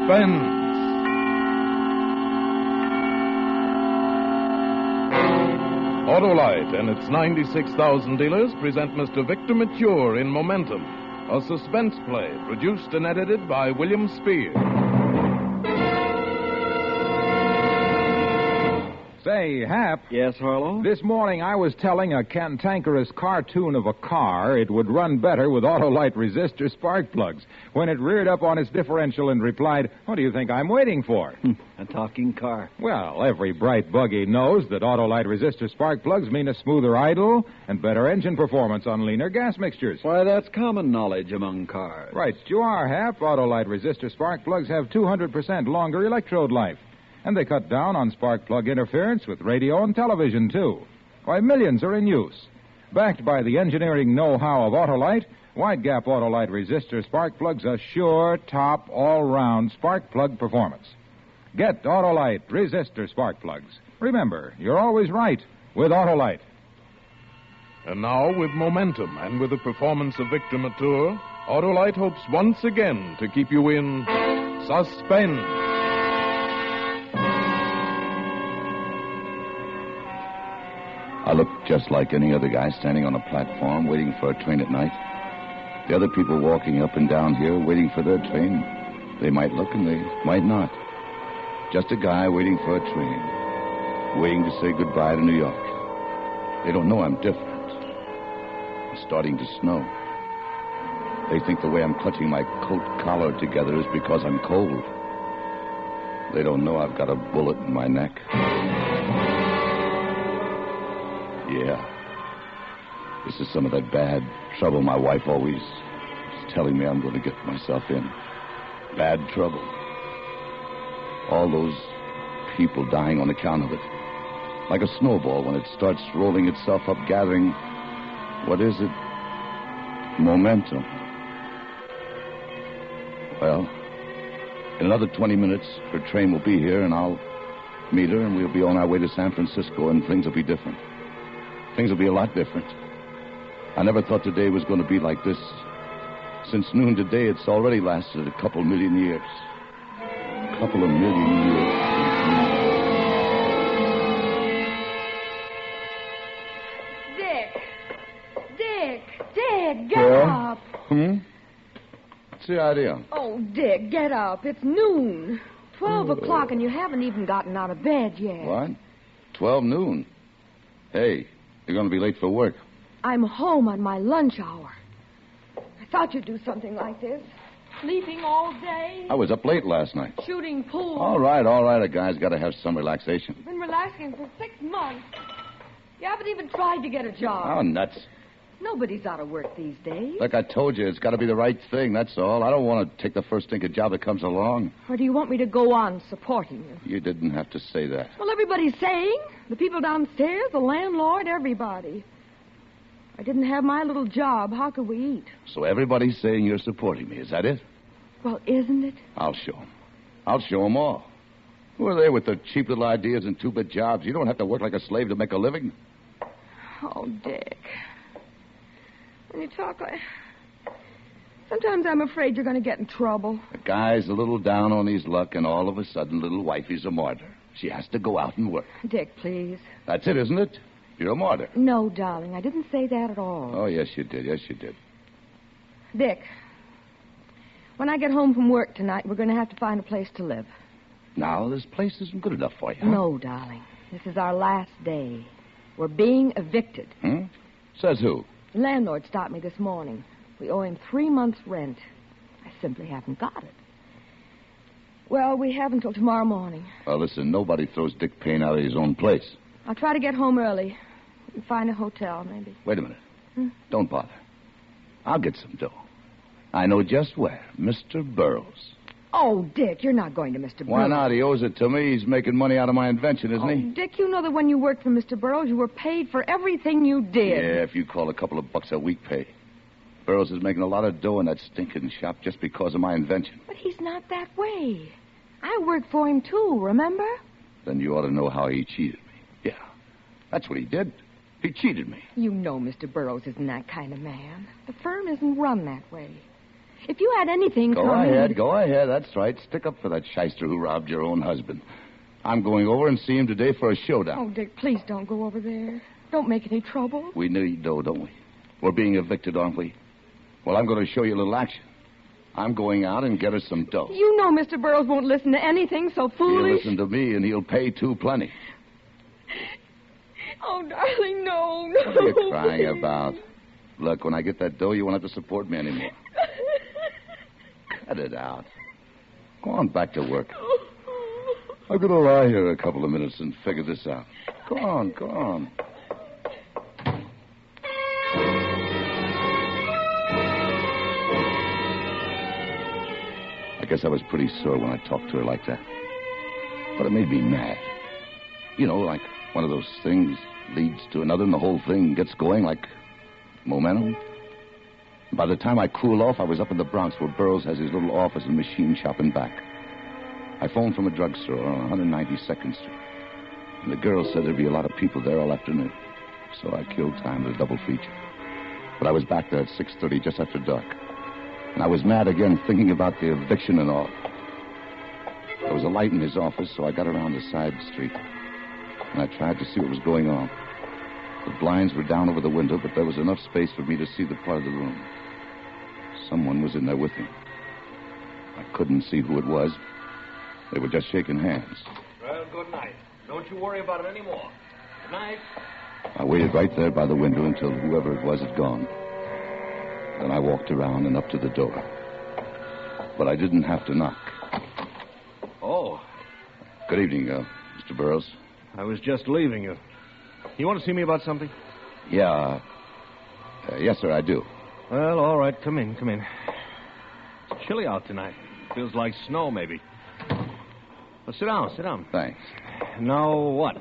Suspense. Autolite and its 96,000 dealers present Mr. Victor Mature in Momentum, a suspense play produced and edited by William Spears. Say, Hap. Yes, Harlow? This morning I was telling a cantankerous cartoon of a car it would run better with Autolite resistor spark plugs when it reared up on its differential and replied, "What do you think I'm waiting for?" A talking car. Well, every bright buggy knows that Autolite resistor spark plugs mean a smoother idle and better engine performance on leaner gas mixtures. Why, that's common knowledge among cars. Right, you are, Hap. Autolite resistor spark plugs have 200% longer electrode life. And they cut down on spark plug interference with radio and television, too. Why, millions are in use. Backed by the engineering know-how of Autolite, wide-gap Autolite resistor spark plugs assure top, all-round spark plug performance. Get Autolite resistor spark plugs. Remember, you're always right with Autolite. And now, with Momentum and with the performance of Victor Mature, Autolite hopes once again to keep you in suspense. I look just like any other guy standing on a platform waiting for a train at night. The other people walking up and down here waiting for their train. They might look and they might not. Just a guy waiting for a train. Waiting to say goodbye to New York. They don't know I'm different. It's starting to snow. They think the way I'm clutching my coat collar together is because I'm cold. They don't know I've got a bullet in my neck. Yeah. This is some of that bad trouble my wife always is telling me I'm going to get myself in. Bad trouble. All those people dying on account of it. Like a snowball when it starts rolling itself up, gathering, what is it? Momentum. Well, in another 20 minutes, her train will be here, and I'll meet her, and we'll be on our way to San Francisco, and things will be different. Things will be a lot different. I never thought today was going to be like this. Since noon today, it's already lasted a couple million years. A couple of million years. Dick, get up. What's the idea? Oh, Dick, get up. It's noon. 12 o'clock, and you haven't even gotten out of bed yet. What? 12 noon? Hey, you're going to be late for work. I'm home on my lunch hour. I thought you'd do something like this. Sleeping all day. I was up late last night. Shooting pool. All right. A guy's got to have some relaxation. I've been relaxing for 6 months. You haven't even tried to get a job. Oh, nuts. Nobody's out of work these days. Like I told you, it's got to be the right thing, that's all. I don't want to take the first stinking job that comes along. Or do you want me to go on supporting you? You didn't have to say that. Well, everybody's saying. The people downstairs, the landlord, everybody. I didn't have my little job. How could we eat? So everybody's saying you're supporting me. Is that it? Well, isn't it? I'll show them. I'll show them all. Who are they with their cheap little ideas and two-bit jobs? You don't have to work like a slave to make a living. Oh, Dick. When you talk like... Sometimes I'm afraid you're going to get in trouble. The guy's a little down on his luck, and all of a sudden, little wifey's a martyr. She has to go out and work. Dick, please. That's it, isn't it? You're a martyr. No, darling, I didn't say that at all. Oh, yes, you did. Yes, you did. Dick, when I get home from work tonight, we're going to have to find a place to live. Now, this place isn't good enough for you, huh? No, darling. This is our last day. We're being evicted. Says who? The landlord stopped me this morning. We owe him 3 months' rent. I simply haven't got it. Well, we have until tomorrow morning. Well, listen, nobody throws Dick Payne out of his own place. I'll try to get home early. And find a hotel, maybe. Wait a minute. Don't bother. I'll get some dough. I know just where. Mr. Burroughs. Oh, Dick, you're not going to Mr. Burroughs. Why not? He owes it to me. He's making money out of my invention, isn't he? Dick, you know that when you worked for Mr. Burroughs, you were paid for everything you did. Yeah, if you call a couple of bucks a week pay. Burroughs is making a lot of dough in that stinking shop just because of my invention. But he's not that way. I worked for him, too, remember? Then you ought to know how he cheated me. Yeah, that's what he did. He cheated me. You know Mr. Burroughs isn't that kind of man. The firm isn't run that way. If you had anything Go coming... ahead, go ahead. That's right. Stick up for that shyster who robbed your own husband. I'm going over and see him today for a showdown. Oh, Dick, please don't go over there. Don't make any trouble. We need dough, don't we? We're being evicted, aren't we? Well, I'm going to show you a little action. I'm going out and get us some dough. You know Mr. Burroughs won't listen to anything so foolish. He'll listen to me, and he'll pay too plenty. Oh, darling, no. What are you crying about? Look, when I get that dough, you won't have to support me anymore. Cut it out. Go on back to work. I'm going to lie here a couple of minutes and figure this out. Go on, go on. I guess I was pretty sore when I talked to her like that. But it made me mad. You know, like one of those things leads to another and the whole thing gets going like momentum. By the time I cooled off, I was up in the Bronx where Burroughs has his little office and machine shop in back. I phoned from a drugstore on 192nd Street. And the girl said there'd be a lot of people there all afternoon. So I killed time with a double feature. But I was back there at 6:30, just after dark. And I was mad again, thinking about the eviction and all. There was a light in his office, so I got around the side street. And I tried to see what was going on. The blinds were down over the window, but there was enough space for me to see the part of the room. Someone was in there with me. I couldn't see who it was. They were just shaking hands. Well, good night. Don't you worry about it anymore. Good night. I waited right there by the window until whoever it was had gone. Then I walked around and up to the door. But I didn't have to knock. Oh. Good evening, Mr. Burroughs. I was just leaving you. You want to see me about something? Yeah. Yes, sir, I do. Well, all right. Come in, come in. It's chilly out tonight. Feels like snow, maybe. Well, sit down, sit down. Thanks. Now what?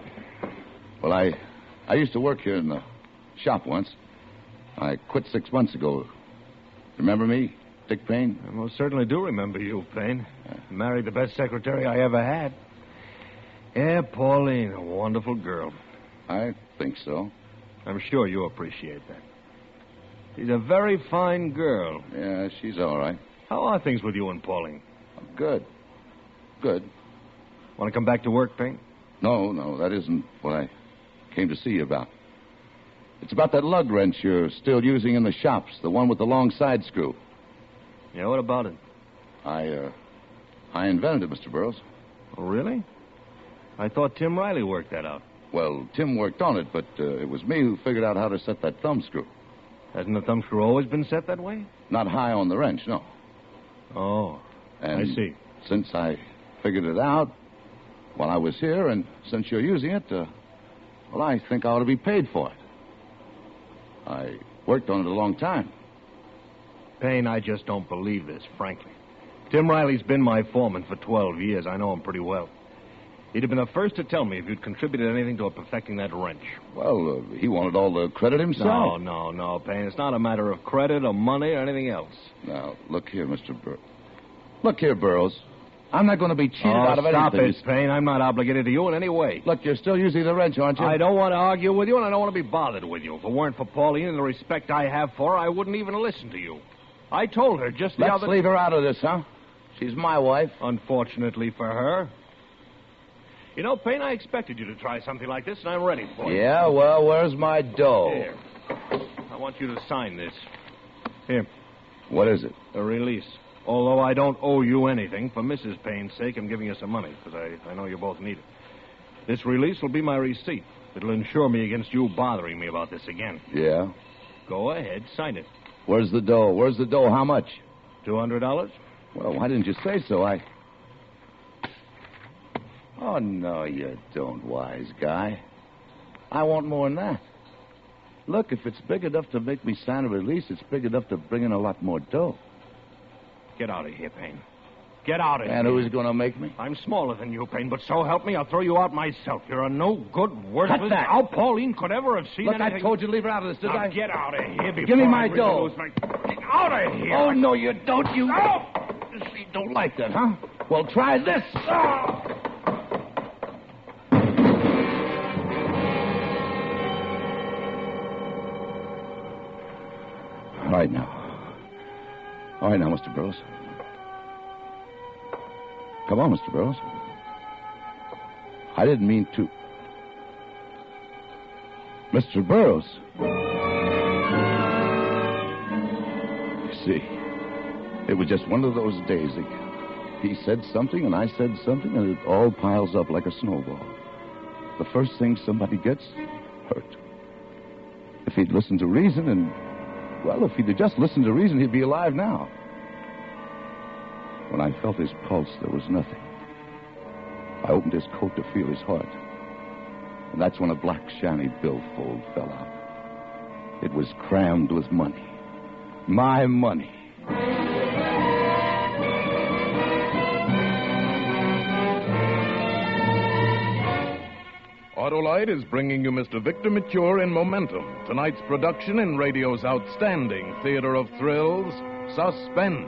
Well, I used to work here in the shop once. I quit 6 months ago. Remember me, Dick Payne? I most certainly do remember you, Payne. You married the best secretary I ever had. Yeah, Pauline, a wonderful girl. I think so. I'm sure you appreciate that. She's a very fine girl. Yeah, she's all right. How are things with you and Pauline? Good. Good. Want to come back to work, Payne? No, that isn't what I came to see you about. It's about that lug wrench you're still using in the shops, the one with the long side screw. Yeah, what about it? I invented it, Mr. Burroughs. Oh, really? I thought Tim Riley worked that out. Well, Tim worked on it, but it was me who figured out how to set that thumb screw. Hasn't the thumb screw always been set that way? Not high on the wrench, no. Oh, And I see. Since I figured it out while I was here, and since you're using it, well, I think I ought to be paid for it. I worked on it a long time. Payne, I just don't believe this, frankly. Tim Riley's been my foreman for 12 years. I know him pretty well. He'd have been the first to tell me if you'd contributed anything to perfecting that wrench. Well, he wanted all the credit himself. No, Payne. It's not a matter of credit or money or anything else. Now, look here, Mr. Look here, Burroughs. I'm not going to be cheated out of anything. Stop it, Payne. I'm not obligated to you in any way. Look, you're still using the wrench, aren't you? I don't want to argue with you, and I don't want to be bothered with you. If it weren't for Pauline and the respect I have for her, I wouldn't even listen to you. I told her just the Let's other... leave her out of this, huh? She's my wife. Unfortunately for her. You know, Payne, I expected you to try something like this, and I'm ready for it. Yeah, well, where's my dough? Here. I want you to sign this. Here. What is it? A release. Although I don't owe you anything, for Mrs. Payne's sake, I'm giving you some money, because I know you both need it. This release will be my receipt. It'll insure me against you bothering me about this again. Yeah? Go ahead, sign it. Where's the dough? Where's the dough? How much? $200? Well, why didn't you say so? Oh, no, you don't, wise guy. I want more than that. Look, if it's big enough to make me sign a release, it's big enough to bring in a lot more dough. Get out of here, Payne. Get out of here. And who's going to make me? I'm smaller than you, Payne, but so help me, I'll throw you out myself. You're a no-good, worthless... Cut that. How Pauline could ever have seen Look, anything... I told you to leave her out of this, did Now I? get out of here before Give me my I really dough. lose my... Get out of here. Oh, no, you don't. You No! You don't like that, huh? Well, try this. All right, now. All right, now, Mr. Burroughs. Come on, Mr. Burroughs. I didn't mean to... Mr. Burroughs. You see, it was just one of those days. He said something, and I said something, and it all piles up like a snowball. The first thing somebody gets, hurt. If he'd listened to reason and... Well, if he'd just listened to reason, he'd be alive now. When I felt his pulse, there was nothing. I opened his coat to feel his heart. And that's when a black chamois billfold fell out. It was crammed with money. My money. Autolite is bringing you Mr. Victor Mature in Momentum, tonight's production in radio's outstanding theater of thrills, Suspense.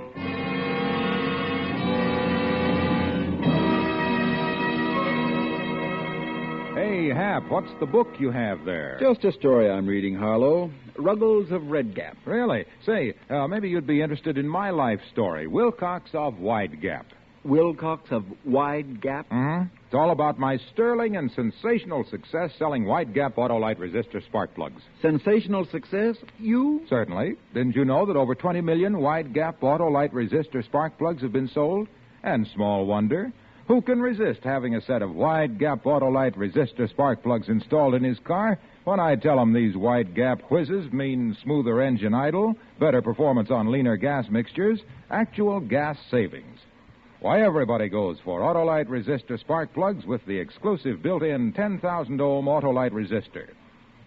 Hey, Hap, what's the book you have there? Just a story I'm reading, Harlow. Ruggles of Red Gap. Really? Say, maybe you'd be interested in my life story, Wilcox of Wide Gap. Wilcox of Wide Gap? Mm-hmm. It's all about my sterling and sensational success selling Wide Gap Autolite resistor spark plugs. Sensational success? You? Certainly. Didn't you know that over 20 million Wide Gap Autolite resistor spark plugs have been sold? And small wonder. Who can resist having a set of Wide Gap Autolite resistor spark plugs installed in his car when I tell him these Wide Gap whizzes mean smoother engine idle, better performance on leaner gas mixtures, actual gas savings? Why, everybody goes for Autolite resistor spark plugs with the exclusive built-in 10,000-ohm Autolite resistor.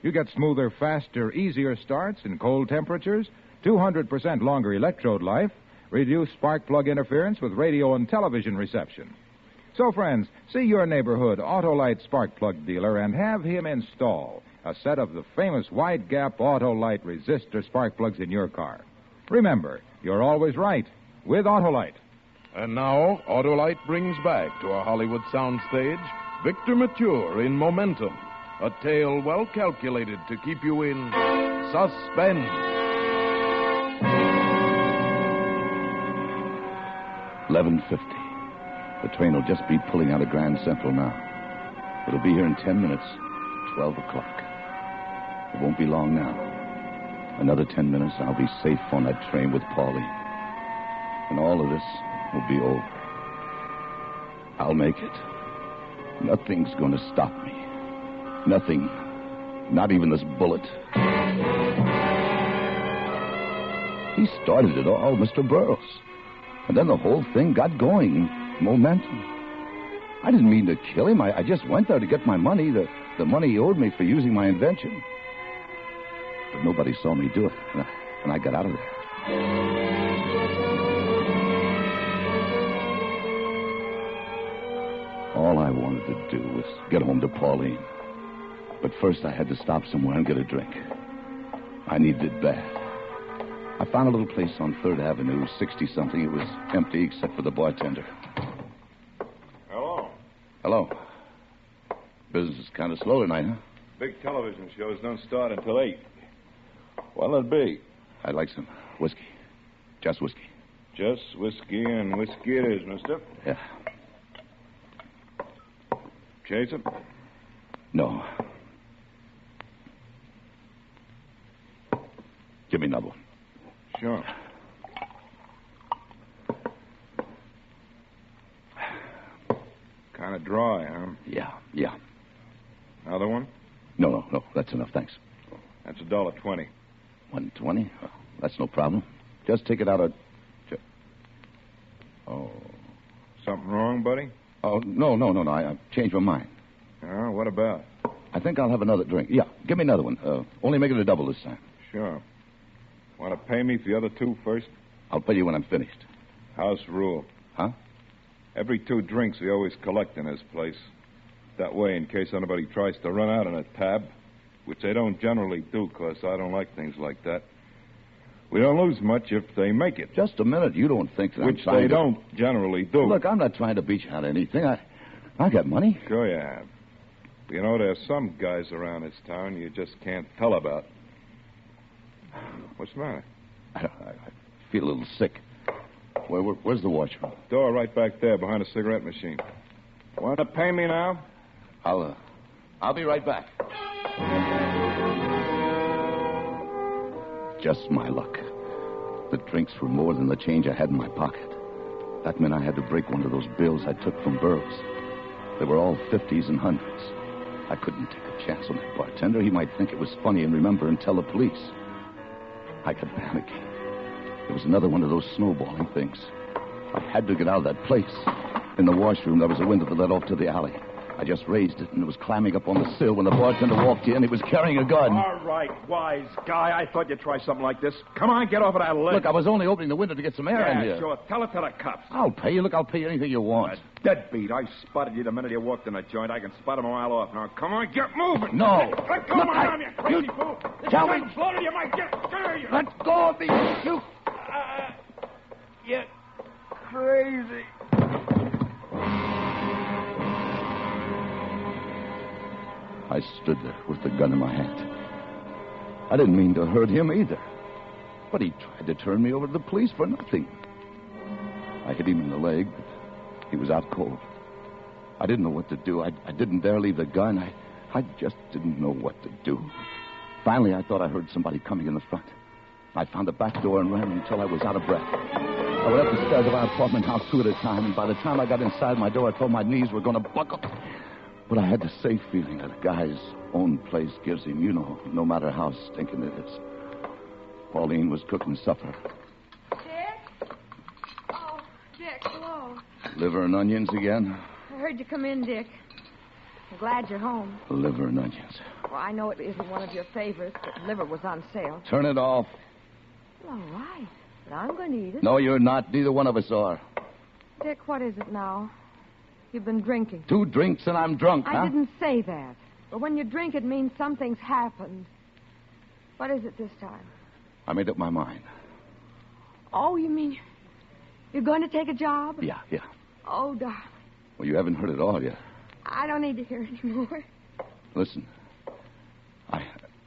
You get smoother, faster, easier starts in cold temperatures, 200% longer electrode life, reduced spark plug interference with radio and television reception. So, friends, see your neighborhood Autolite spark plug dealer and have him install a set of the famous Wide Gap Autolite resistor spark plugs in your car. Remember, you're always right with Autolite. And now, Autolite brings back to our Hollywood soundstage Victor Mature in Momentum, a tale well calculated to keep you in suspense. 11:50. The train will just be pulling out of Grand Central now. It'll be here in 10 minutes, 12 o'clock. It won't be long now. Another 10 minutes, I'll be safe on that train with Pauline. And all of this will be over. I'll make it. Nothing's going to stop me. Nothing. Not even this bullet. He started it all, Mr. Burroughs. And then the whole thing got going. Momentum. I didn't mean to kill him. I just went there to get my money, the money he owed me for using my invention. But nobody saw me do it, and I got out of there. All I wanted to do was get home to Pauline. But first I had to stop somewhere and get a drink. I needed it bad. I found a little place on 3rd Avenue, 60-something. It was empty except for the bartender. Hello. Hello. Business is kind of slow tonight, huh? Big television shows don't start until 8. What'll it be? I'd like some whiskey. Just whiskey. Just whiskey, and whiskey it is, mister. Yeah. Chaser? No. Give me another one. Sure. Kind of dry, huh? Yeah. Another one? No. That's enough, thanks. That's $1.20. $1.20? Oh, that's no problem. Just take it out of... Oh. Something wrong, buddy? Oh, no. I changed my mind. Oh, what about? I think I'll have another drink. Yeah, give me another one. Only make it a double this time. Sure. Want to pay me for the other 2 first? I'll pay you when I'm finished. House rule. Huh? Every 2 drinks we always collect in this place. That way, in case anybody tries to run out on a tab, which they don't generally do, because I don't like things like that. We don't lose much if they make it. Just a minute. You don't think that Which I'm trying they don't generally do. Look, I'm not trying to beat you out of anything. I got money. Sure you have. You know, there's some guys around this town you just can't tell about. What's the matter? I feel a little sick. Where's the washroom? Door right back there behind a cigarette machine. Want to pay me now? I'll be right back. Just my luck. The drinks were more than the change I had in my pocket. That meant I had to break one of those bills I took from Burroughs. They were all 50s and 100s. I couldn't take a chance on that bartender. He might think it was funny and remember and tell the police. I got panicking. It was another one of those snowballing things. I had to get out of that place. In the washroom, there was a window that led off to the alley. I just raised it, and it was climbing up on the sill when the bartender walked in. He was carrying a gun. All right, wise guy. I thought you'd try something like this. Come on, get off of that ledge. Look, I was only opening the window to get some air in here. Yeah, sure. Tell it to the cops. I'll pay you. Look, I'll pay you anything you want. A deadbeat. I spotted you the minute you walked in the joint. I can spot him a mile off. Now, come on, get moving. No. Let go of my arm, you crazy fool. Tell me. Floated, you might get scared. Let go of me. You. You're crazy. I stood there with the gun in my hand. I didn't mean to hurt him either. But he tried to turn me over to the police for nothing. I hit him in the leg, but he was out cold. I didn't know what to do. I didn't dare leave the gun. I just didn't know what to do. Finally, I thought I heard somebody coming in the front. I found the back door and ran until I was out of breath. I went up the stairs of our apartment house 2 at a time, and by the time I got inside my door, I thought my knees were going to buckle. But I had the safe feeling that a guy's own place gives him, no matter how stinking it is. Pauline was cooking supper. Dick? Oh, Dick, hello. Liver and onions again? I heard you come in, Dick. I'm glad you're home. Liver and onions. Well, I know it isn't one of your favorites, but liver was on sale. Turn it off. All right. But I'm going to eat it. No, you're not. Neither one of us are. Dick, what is it now? You've been drinking. 2 drinks and I'm drunk, huh? I didn't say that. But when you drink, it means something's happened. What is it this time? I made up my mind. Oh, you mean you're going to take a job? Yeah. Oh, darling. Well, you haven't heard it all yet. I don't need to hear anymore. Listen,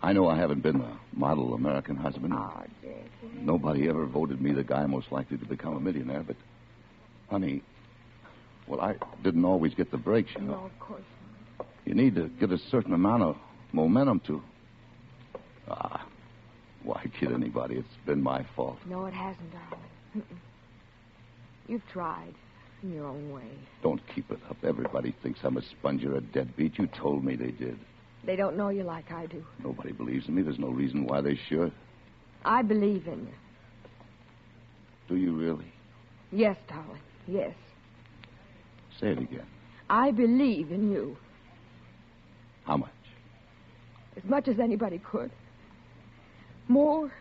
I know I haven't been the model American husband. Oh, Dick. Nobody ever voted me the guy most likely to become a millionaire, but, honey, well, I didn't always get the breaks, No, of course not. You need to get a certain amount of momentum to... Why kid anybody? It's been my fault. No, it hasn't, darling. Mm-mm. You've tried in your own way. Don't keep it up. Everybody thinks I'm a sponge or a deadbeat. You told me they did. They don't know you like I do. Nobody believes in me. There's no reason why they should. I believe in you. Do you really? Yes, darling. Yes. Say it again. I believe in you. How much? As much as anybody could. More.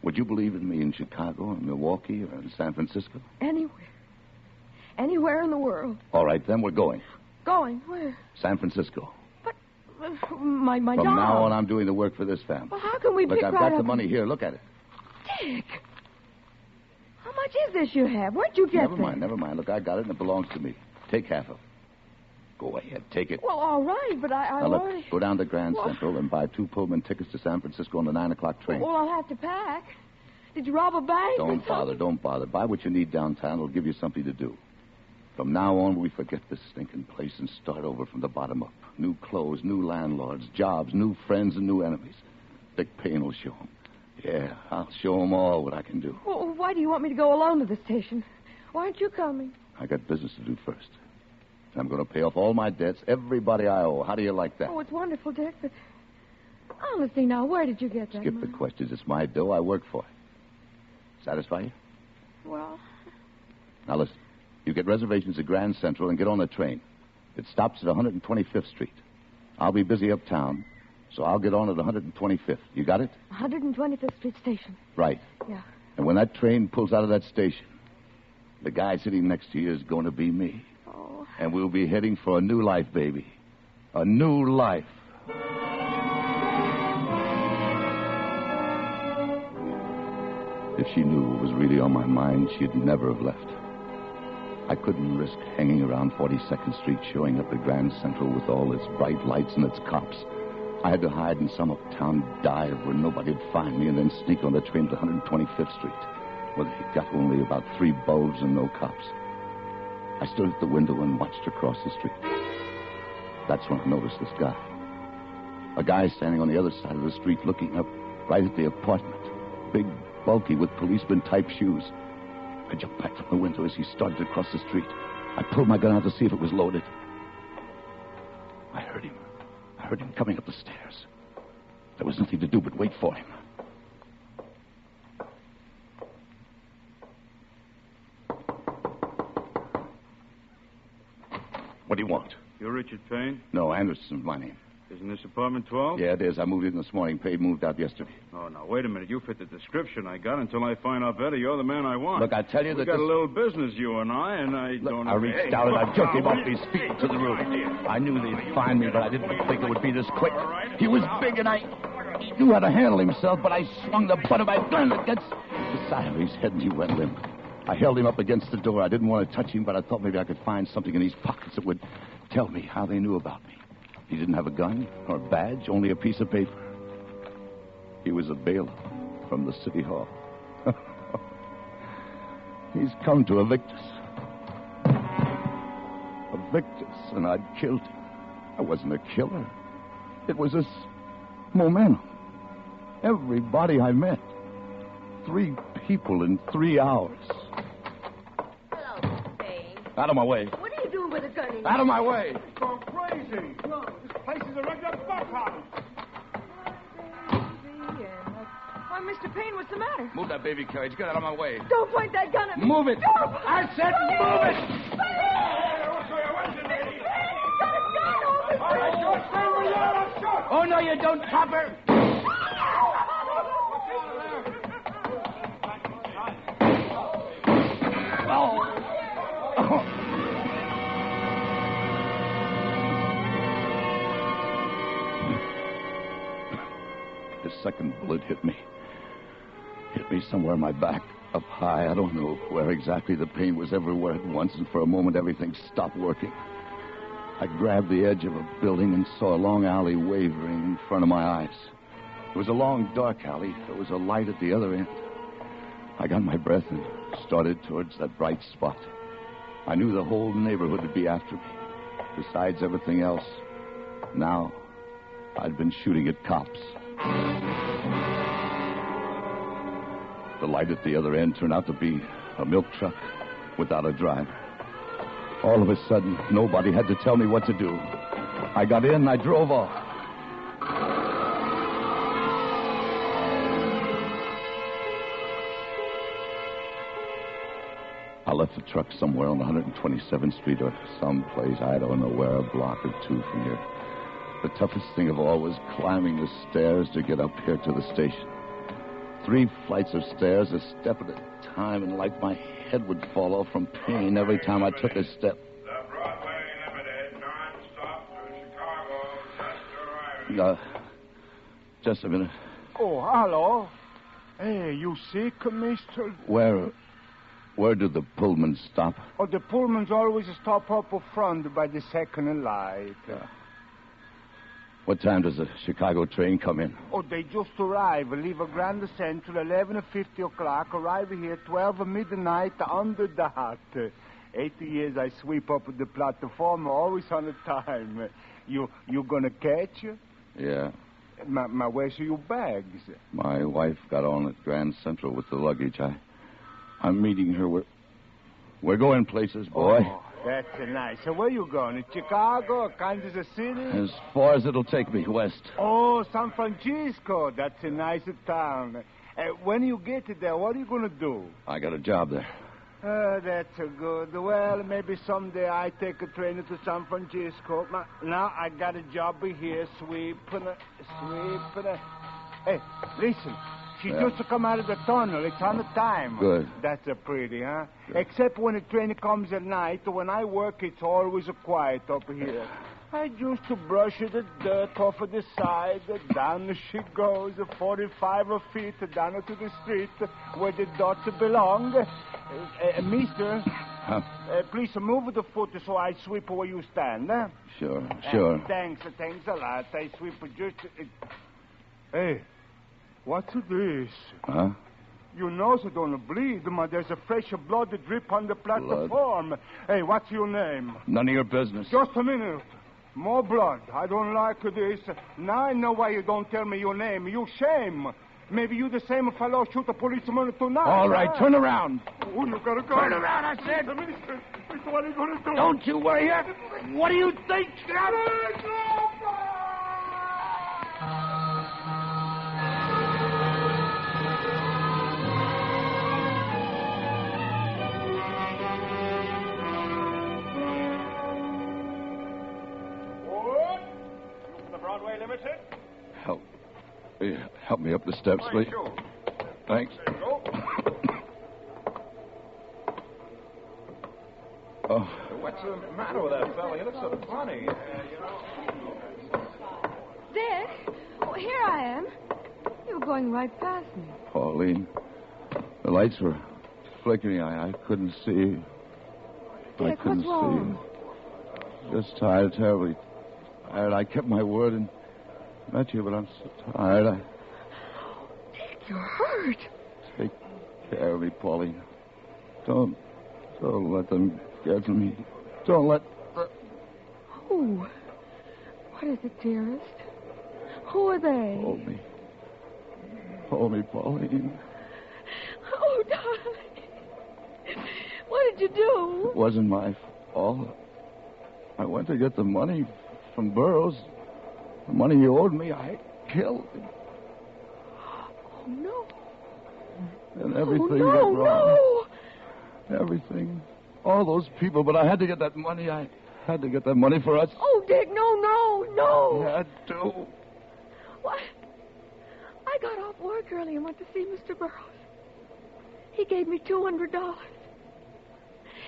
Would you believe in me in Chicago or Milwaukee or in San Francisco? Anywhere. Anywhere in the world. All right, then we're going. Going? Where? San Francisco. But my From dog. now on, I'm doing the work for this family. Well, how can we Look, pick I've right got the up- money here. Look at it. Dick. How much is this you have? Where'd you get this? Never mind. Look, I got it, and it belongs to me. Take half of it. Go ahead, take it. Well, all right, but I Now, look, already... go down to Grand What? Central and buy 2 Pullman tickets to San Francisco on the 9 o'clock train. Well, I'll have to pack. Did you rob a bank? Don't bother. Buy what you need downtown. It'll give you something to do. From now on, we forget this stinking place and start over from the bottom up. New clothes, new landlords, jobs, new friends, and new enemies. Dick Payne will show them. Yeah, I'll show them all what I can do. Well, why do you want me to go alone to the station? Why aren't you coming? I got business to do first. I'm going to pay off all my debts, everybody I owe. How do you like that? Oh, it's wonderful, Dick, but... Honestly, now, where did you get that Skip the money? questions. It's my dough. I work for it. Satisfy you? Well... Now, listen. You get reservations at Grand Central and get on the train. It stops at 125th Street. I'll be busy uptown, so I'll get on at 125th. You got it? 125th Street Station. Right. Yeah. And when that train pulls out of that station, the guy sitting next to you is going to be me. Oh. And we'll be heading for a new life, baby. A new life. If she knew what was really on my mind, she'd never have left. I couldn't risk hanging around 42nd Street, showing up at Grand Central with all its bright lights and its cops. I had to hide in some uptown dive where nobody'd find me and then sneak on the train to 125th Street. Well, they got only about 3 bulbs and no cops. I stood at the window and watched her cross the street. That's when I noticed this guy. A guy standing on the other side of the street looking up right at the apartment. Big, bulky, with policeman-type shoes. I jumped back from the window as he started to cross the street. I pulled my gun out to see if it was loaded. I heard him. I heard him coming up the stairs. There was nothing to do but wait for him. What do you want? You're Richard Payne? No, Anderson's my name. Isn't this apartment 12? Yeah, it is. I moved in this morning. Payne moved out yesterday. Oh, now, wait a minute. You fit the description I got until I find out better you're the man I want. Look, I tell you we that got this... a little business, you and I don't... I reached out and I jerked him off his feet to the roof. I knew they'd find me, but I didn't think it would be this quick. He was big and he knew how to handle himself, but I swung the butt of my gun against the side of his head and he went limp. I held him up against the door. I didn't want to touch him, but I thought maybe I could find something in his pockets that would tell me how they knew about me. He didn't have a gun or a badge, only a piece of paper. He was a bailiff from the city hall. He's come to evict us. Evict us, and I'd killed him. I wasn't a killer. It was this momentum. Everybody I met. 3 people in 3 hours. Hello, Mr. Payne. Out of my way. What are you doing with a gun in your Out of my way. Go crazy. No, this place is a regular buckhouse. Why, Mr. Payne, what's the matter? Move that baby carriage. Get out of my way. Don't point that gun at me. Move it. Don't. I said move it. Oh, no, you don't, Topper. The second bullet hit me. Hit me somewhere in my back, up high. I don't know where exactly. The pain was everywhere at once, and for a moment everything stopped working. I grabbed the edge of a building and saw a long alley wavering in front of my eyes. It was a long, dark alley. There was a light at the other end. I got my breath and started towards that bright spot. I knew the whole neighborhood would be after me. Besides everything else, now I'd been shooting at cops. The light at the other end turned out to be a milk truck without a driver. All of a sudden, nobody had to tell me what to do. I got in and I drove off. I left the truck somewhere on 127th Street or someplace, I don't know where, a block or 2 from here. The toughest thing of all was climbing the stairs to get up here to the station. 3 flights of stairs, a step at a time, and like my head would fall off from pain every time I took a step. The Broadway Limited, non-stop to Chicago, just arriving. Just a minute. Oh, hello. Hey, you sick, mister? Where did the Pullman stop? Oh, the Pullmans always stop up front by the second light. What time does the Chicago train come in? Oh, they just arrive. Leave a Grand Central 11:50 o'clock. Arrive here 12 midnight under the hat. 80 years I sweep up the platform, always on the time. You gonna catch? Yeah. Where's your bags? My wife got on at Grand Central with the luggage. I'm meeting her. We're going places, boy. Oh, that's nice. So where you going? Chicago, Kansas City? As far as it'll take me, west. Oh, San Francisco. That's a nice town. When you get there, what are you going to do? I got a job there. That's good. Well, maybe someday I take a train to San Francisco. Now I got a job here, sweeping. Hey, listen. She just come out of the tunnel. It's on the time. Good. That's a pretty, huh? Good. Except when the train comes at night. When I work, it's always quiet up here. I used to brush the dirt off of the side. Down she goes, 45 feet down to the street where the dots belong. Mister, please move the foot so I sweep where you stand. Huh? Sure. Thanks a lot. I sweep just... Hey, what's this? Huh? Your nose don't bleed, but there's a fresh blood drip on the platform. Hey, what's your name? None of your business. Just a minute. More blood. I don't like this. Now I know why you don't tell me your name. You shame. Maybe you the same fellow shoot a policeman tonight. All right, turn around. Oh, you gotta go. Turn around, I said. Mister, what are you gonna do? Don't you worry. What do you think? What? You from the Broadway Limited? Help me up the steps, Fine, please. sure. Thanks. There you go. Oh, What's the matter with that fella? He looks so funny. Dick? Oh, here I am. You were going right past me. Pauline. The lights were flickering. I couldn't see. I Dick, couldn't what's wrong? see. Just tired, terribly tired. I kept my word and met you, but I'm so tired. Dick, you're hurt. Take care of me, Pauline. Don't let them get to me. Don't let... Who? What is it, dearest? Who are they? Hold me. Hold me, Pauline. Oh, darling. What did you do? It wasn't my fault. I went to get the money from Burroughs. The money he owed me, I killed him. Oh, no. And everything no, went wrong. no. Everything. All those people, but I had to get that money. I had to get that money for us. Oh, Dick, no. I had to. What? I got off work early and went to see Mr. Burroughs. He gave me $200.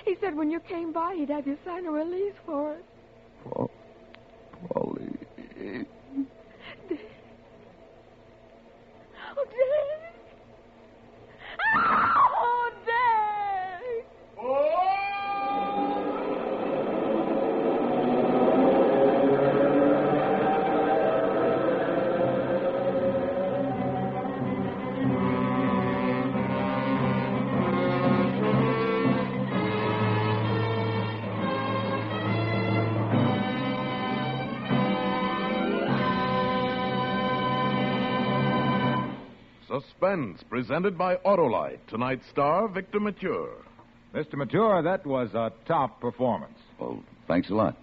He said when you came by, he'd have you sign a release for it. Pauline. Dick. Oh, Dick. Oh, Dick. Suspense, presented by Autolite. Tonight's star, Victor Mature. Mr. Mature, that was a top performance. Well, thanks a lot.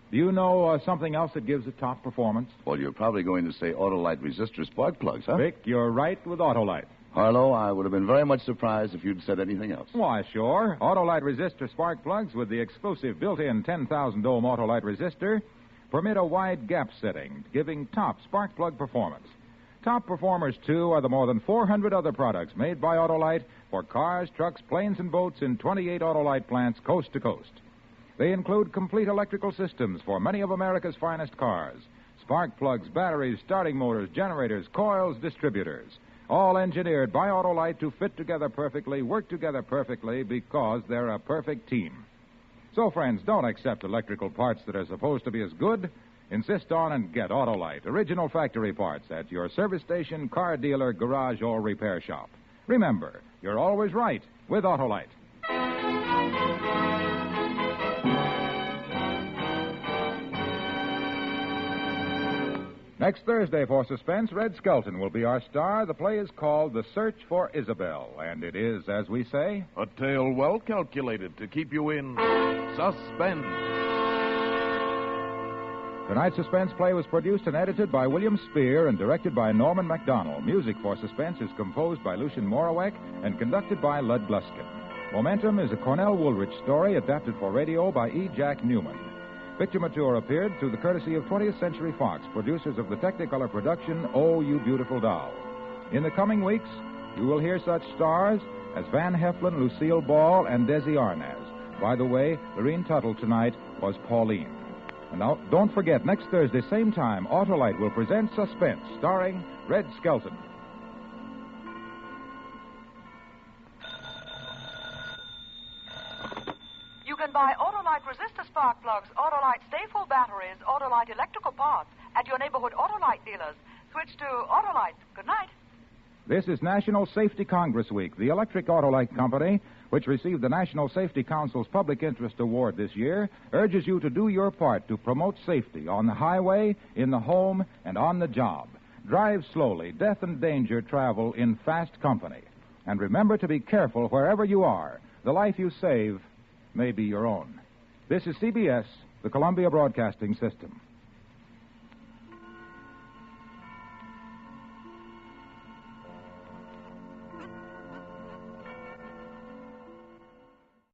Do you know something else that gives a top performance? Well, you're probably going to say Autolite resistor spark plugs, huh? Vic, you're right with Autolite. Harlow, I would have been very much surprised if you'd said anything else. Why, sure. Autolite resistor spark plugs with the exclusive built-in 10,000 ohm Autolite resistor permit a wide gap setting, giving top spark plug performance. Top performers, too, are the more than 400 other products made by Autolite for cars, trucks, planes, and boats in 28 Autolite plants coast to coast. They include complete electrical systems for many of America's finest cars. Spark plugs, batteries, starting motors, generators, coils, distributors. All engineered by Autolite to fit together perfectly, work together perfectly, because they're a perfect team. So, friends, don't accept electrical parts that are supposed to be as good. Insist on and get Autolite, original factory parts at your service station, car dealer, garage, or repair shop. Remember, you're always right with Autolite. Next Thursday for Suspense, Red Skelton will be our star. The play is called The Search for Isabel, and it is, as we say, A tale well calculated to keep you in suspense. Tonight's Suspense play was produced and edited by William Spear and directed by Norman MacDonald. Music for Suspense is composed by Lucien Morawek and conducted by Lud Gluskin. Momentum is a Cornell Woolrich story adapted for radio by E. Jack Newman. Victor Mature appeared through the courtesy of 20th Century Fox, producers of the Technicolor production, Oh, You Beautiful Doll. In the coming weeks, you will hear such stars as Van Heflin, Lucille Ball, and Desi Arnaz. By the way, Lorene Tuttle tonight was Pauline. And now, don't forget, next Thursday, same time, Autolite will present Suspense, starring Red Skelton. You can buy Autolite resistor spark plugs, Autolite stay-full batteries, Autolite electrical parts at your neighborhood Autolite dealers. Switch to Autolite. Good night. This is National Safety Congress Week. The Electric Autolite Company, which received the National Safety Council's Public Interest Award this year, urges you to do your part to promote safety on the highway, in the home, and on the job. Drive slowly. Death and danger travel in fast company. And remember to be careful wherever you are. The life you save may be your own. This is CBS, the Columbia Broadcasting System.